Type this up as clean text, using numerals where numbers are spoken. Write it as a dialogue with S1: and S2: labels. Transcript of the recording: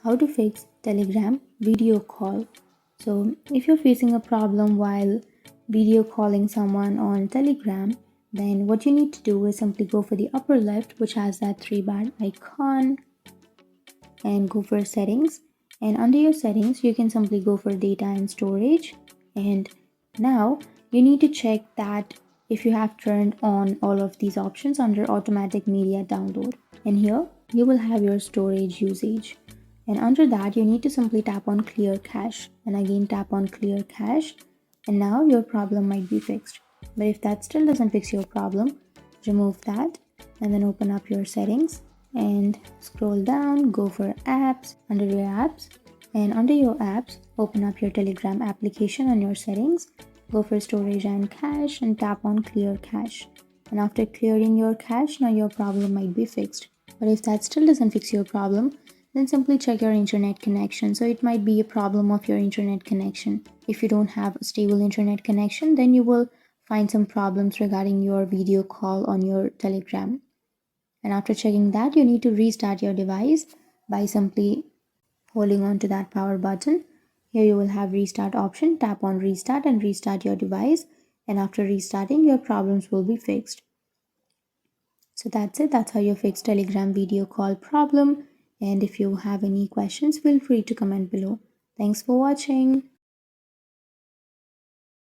S1: how to fix Telegram video call. So if you're facing a problem while video calling someone on Telegram, then what you need to do is simply go for the upper left, which has that three bar icon, and go for settings. And under your settings, you can simply go for data and storage. And now you need to check that if you have turned on all of these options under automatic media download. And here you will have your storage usage. And under that, you need to simply tap on clear cache and again tap on clear cache. And now your problem might be fixed. But if that still doesn't fix your problem, remove that and then open up your settings and scroll down, go for apps, under your apps, and under your apps, open up your Telegram application on your settings, go for storage and cache and tap on clear cache. And after clearing your cache, now your problem might be fixed. But if that still doesn't fix your problem, then simply check your internet connection. So it might be a problem of your internet connection. If you don't have a stable internet connection, then you will find some problems regarding your video call on your Telegram. And after checking that, you need to restart your device by simply holding on to that power button. Here you will have restart option. Tap on restart and restart your device. And after restarting, your problems will be fixed. So that's it. That's how you fix Telegram video call problem. And if you have any questions, feel free to comment below. Thanks for watching.